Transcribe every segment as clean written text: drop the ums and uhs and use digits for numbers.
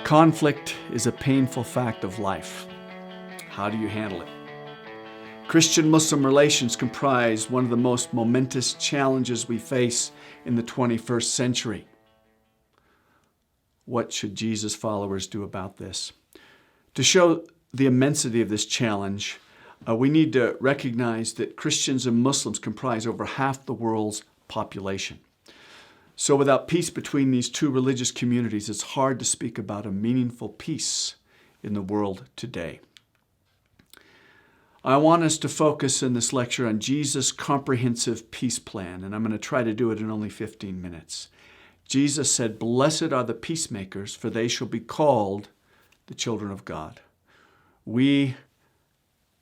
Conflict is a painful fact of life. How do you handle it? Christian-Muslim relations comprise one of the most momentous challenges we face in the 21st century. What should Jesus followers do about this? To show the immensity of this challenge, we need to recognize that Christians and Muslims comprise over half the world's population. So without peace between these two religious communities, it's hard to speak about a meaningful peace in the world today. I want us to focus in this lecture on Jesus' comprehensive peace plan, and I'm going to try to do it in only 15 minutes. Jesus said, "Blessed are the peacemakers, for they shall be called the children of God." We,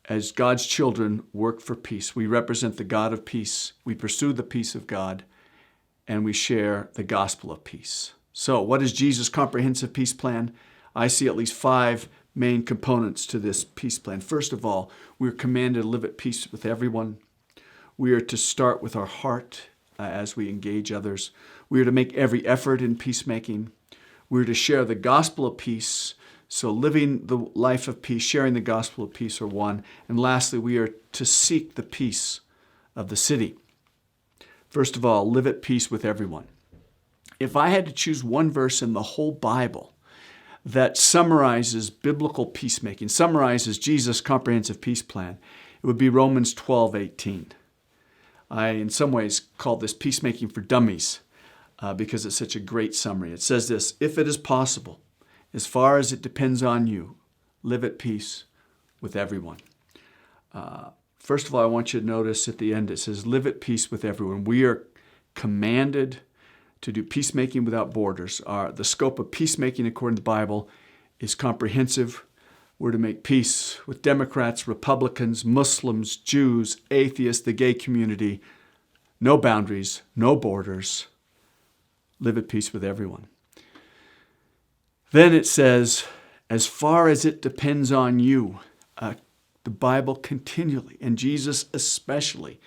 as God's children, work for peace. We represent the God of peace. We pursue the peace of God, and we share the gospel of peace. So what is Jesus' comprehensive peace plan? I see at least 5 main components to this peace plan. First of all, we're commanded to live at peace with everyone. We are to start with our heart as we engage others. We are to make every effort in peacemaking. We're to share the gospel of peace. So living the life of peace, sharing the gospel of peace are one. And lastly, we are to seek the peace of the city. First of all, live at peace with everyone. If I had to choose one verse in the whole Bible that summarizes biblical peacemaking, summarizes Jesus' comprehensive peace plan, it would be Romans 12:18. I, in some ways, call this peacemaking for dummies because it's such a great summary. It says this: "If it is possible, as far as it depends on you, live at peace with everyone." First of all, I want you to notice at the end it says, "Live at peace with everyone." We are commanded to do peacemaking without borders. The scope of peacemaking, according to the Bible, is comprehensive. We're to make peace with Democrats, Republicans, Muslims, Jews, atheists, the gay community. No boundaries, no borders. Live at peace with everyone. Then it says, "As far as it depends on you." The Bible continually, and Jesus especially,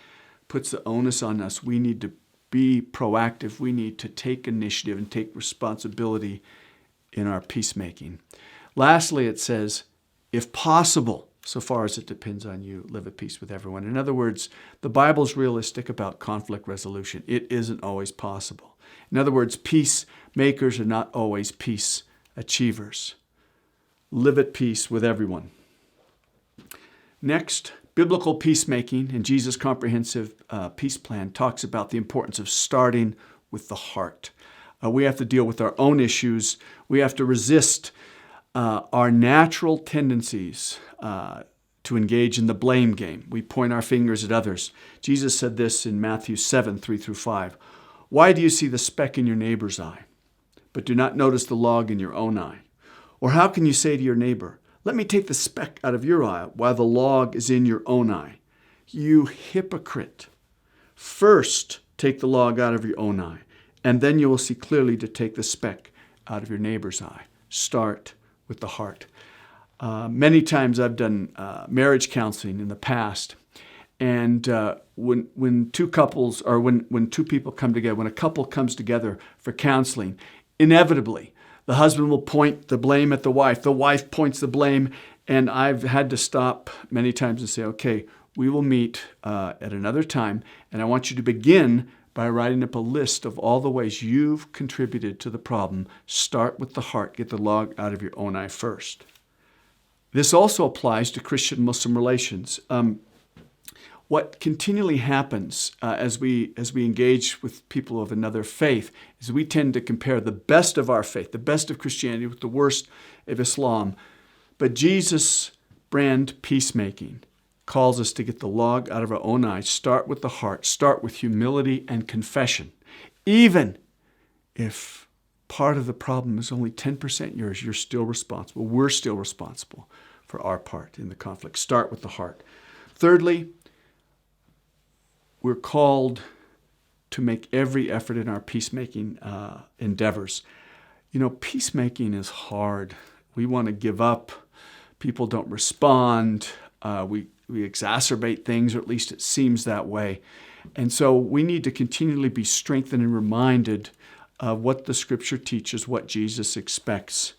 puts the onus on us. We need to be proactive. We need to take initiative and take responsibility in our peacemaking. Lastly, it says, "If possible, so far as it depends on you, live at peace with everyone." In other words, the Bible's realistic about conflict resolution. It isn't always possible. In other words, peacemakers are not always peace achievers. Live at peace with everyone. Next, biblical peacemaking and Jesus' comprehensive peace plan talks about the importance of starting with the heart. We have to deal with our own issues. We have to resist our natural tendencies to engage in the blame game. We point our fingers at others. Jesus said this in Matthew 7:3-5. "Why do you see the speck in your neighbor's eye, but do not notice the log in your own eye? Or how can you say to your neighbor, 'Let me take the speck out of your eye,' while the log is in your own eye? You hypocrite! First take the log out of your own eye, and then you will see clearly to take the speck out of your neighbor's eye." Start with the heart. Many times I've done marriage counseling in the past, and when two couples, or when two people come together, when a couple comes together for counseling, inevitably the husband will point the blame at the wife points the blame, and I've had to stop many times and say, "Okay, we will meet at another time, and I want you to begin by writing up a list of all the ways you've contributed to the problem. Start with the heart. Get the log out of your own eye first." This also applies to Christian-Muslim relations. What continually happens as we engage with people of another faith is we tend to compare the best of our faith, the best of Christianity, with the worst of Islam. But Jesus' brand peacemaking calls us to get the log out of our own eye. Start with the heart. Start with humility and confession. Even if part of the problem is only 10% yours, you're still responsible. We're still responsible for our part in the conflict. Start with the heart. Thirdly, we're called to make every effort in our peacemaking endeavors. You know, peacemaking is hard. We want to give up. People don't respond. We exacerbate things, or at least it seems that way. And so we need to continually be strengthened and reminded of what the Scripture teaches, what Jesus expects.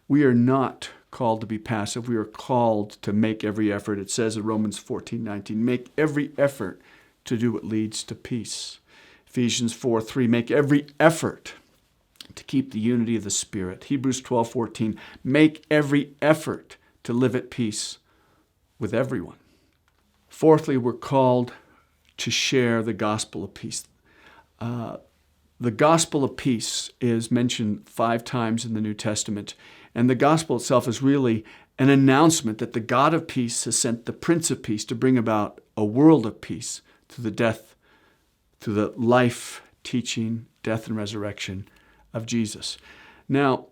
We are not called to be passive. We are called to make every effort. It says in Romans 14:19, make every effort to do what leads to peace. Ephesians 4:3, make every effort to keep the unity of the Spirit. Hebrews 12:14, make every effort to live at peace with everyone. Fourthly, we're called to share the gospel of peace. The gospel of peace is mentioned 5 times in the New Testament, and the gospel itself is really an announcement that the God of peace has sent the Prince of Peace to bring about a world of peace through the death, through the life, teaching, death, and resurrection of Jesus. Now,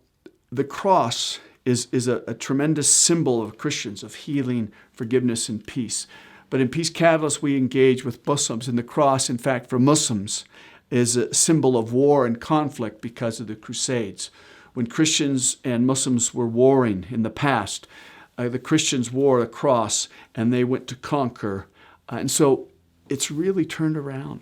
the cross is a tremendous symbol of Christians, of healing, forgiveness, and peace. But in Peace Catalyst, we engage with Muslims, and the cross, in fact, for Muslims, is a symbol of war and conflict because of the Crusades. When Christians and Muslims were warring in the past, the Christians wore a cross, and they went to conquer. And so it's really turned around.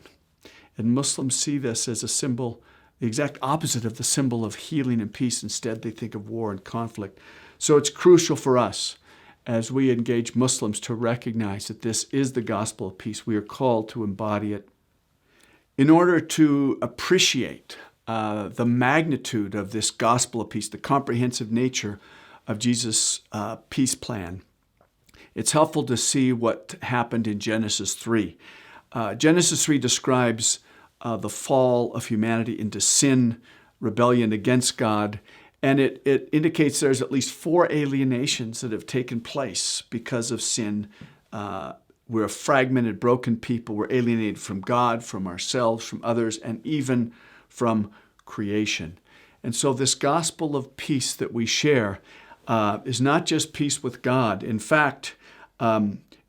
And Muslims see this as a symbol, the exact opposite of the symbol of healing and peace. Instead, they think of war and conflict. So it's crucial for us as we engage Muslims to recognize that this is the gospel of peace. We are called to embody it. In order to appreciate the magnitude of this gospel of peace, the comprehensive nature of Jesus' peace plan, it's helpful to see what happened in Genesis 3. Genesis 3 describes the fall of humanity into sin, rebellion against God, and it indicates there's at least 4 alienations that have taken place because of sin. We're a fragmented, broken people. We're alienated from God, from ourselves, from others, and even from creation. And so this gospel of peace that we share is not just peace with God. In fact,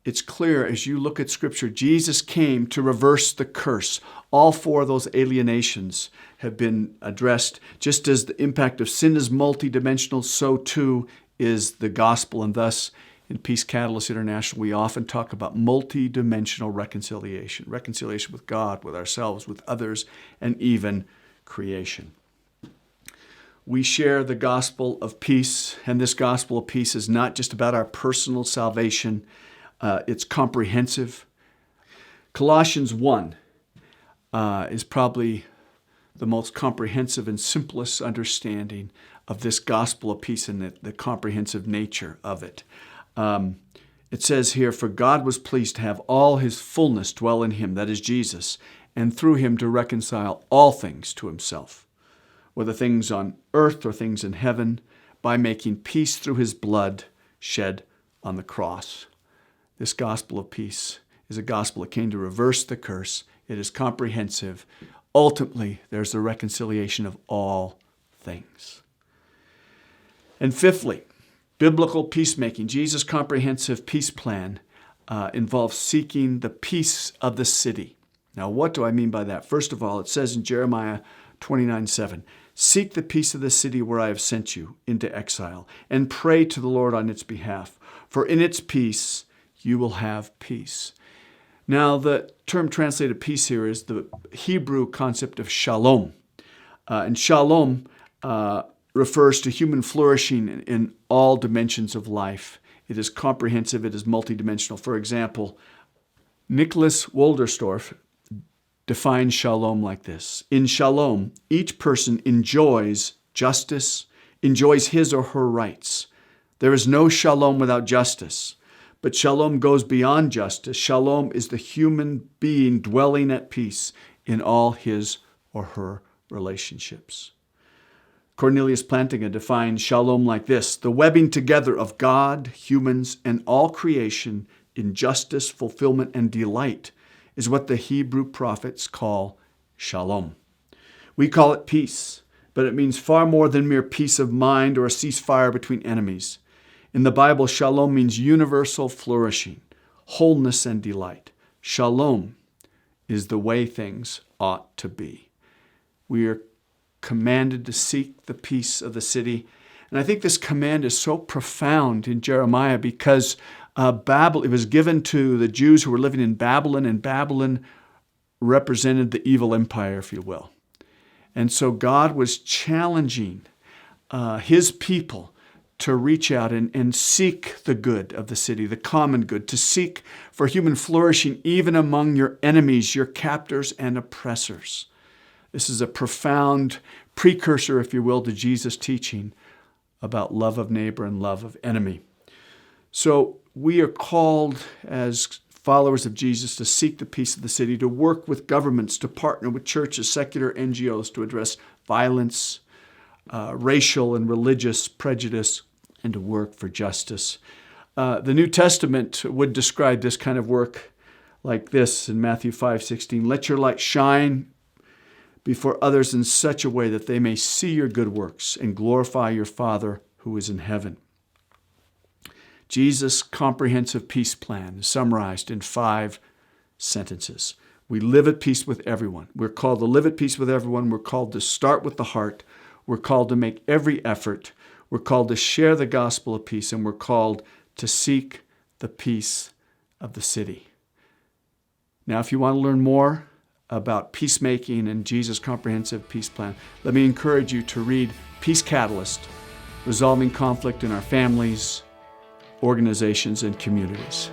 it's clear as you look at Scripture, Jesus came to reverse the curse. All 4 of those alienations have been addressed. Just as the impact of sin is multidimensional, so too is the gospel. And thus, in Peace Catalyst International, we often talk about multidimensional reconciliation. Reconciliation with God, with ourselves, with others, and even creation. We share the gospel of peace, and this gospel of peace is not just about our personal salvation. It's comprehensive. Colossians 1 is probably the most comprehensive and simplest understanding of this gospel of peace and the comprehensive nature of it. It says here, for God was pleased to have all his fullness dwell in him, that is Jesus, and through him to reconcile all things to himself, whether things on earth or things in heaven, by making peace through his blood shed on the cross. This gospel of peace is a gospel that came to reverse the curse. It is comprehensive. Ultimately, there's the reconciliation of all things. And fifthly, biblical peacemaking. Jesus' comprehensive peace plan involves seeking the peace of the city. Now, what do I mean by that? First of all, it says in Jeremiah 29:7, seek the peace of the city where I have sent you into exile, and pray to the Lord on its behalf, for in its peace you will have peace. Now, the term translated peace here is the Hebrew concept of shalom. And shalom refers to human flourishing in all dimensions of life. It is comprehensive. It is multidimensional. For example, Nicholas Wolderstorff defines shalom like this. In shalom, each person enjoys justice, enjoys his or her rights. There is no shalom without justice. But shalom goes beyond justice. Shalom is the human being dwelling at peace in all his or her relationships. Cornelius Plantinga defines shalom like this: the webbing together of God, humans, and all creation in justice, fulfillment, and delight is what the Hebrew prophets call shalom. We call it peace, but it means far more than mere peace of mind or a ceasefire between enemies. In the Bible, shalom means universal flourishing, wholeness, and delight. Shalom is the way things ought to be. We are commanded to seek the peace of the city. And I think this command is so profound in Jeremiah because it was given to the Jews who were living in Babylon, and Babylon represented the evil empire, if you will. And so God was challenging his people to reach out and seek the good of the city, the common good, to seek for human flourishing even among your enemies, your captors and oppressors. This is a profound precursor, if you will, to Jesus' teaching about love of neighbor and love of enemy. So we are called as followers of Jesus to seek the peace of the city, to work with governments, to partner with churches, secular NGOs to address violence, racial and religious prejudice, and to work for justice. The New Testament would describe this kind of work like this in Matthew 5:16. Let your light shine before others in such a way that they may see your good works and glorify your Father who is in heaven. Jesus' comprehensive peace plan is summarized in 5 sentences. We live at peace with everyone. We're called to live at peace with everyone. We're called to start with the heart. We're called to make every effort. We're called to share the gospel of peace, and we're called to seek the peace of the city. Now, if you want to learn more about peacemaking and Jesus' comprehensive peace plan, let me encourage you to read Peace Catalyst, Resolving Conflict in Our Families, Organizations, and Communities.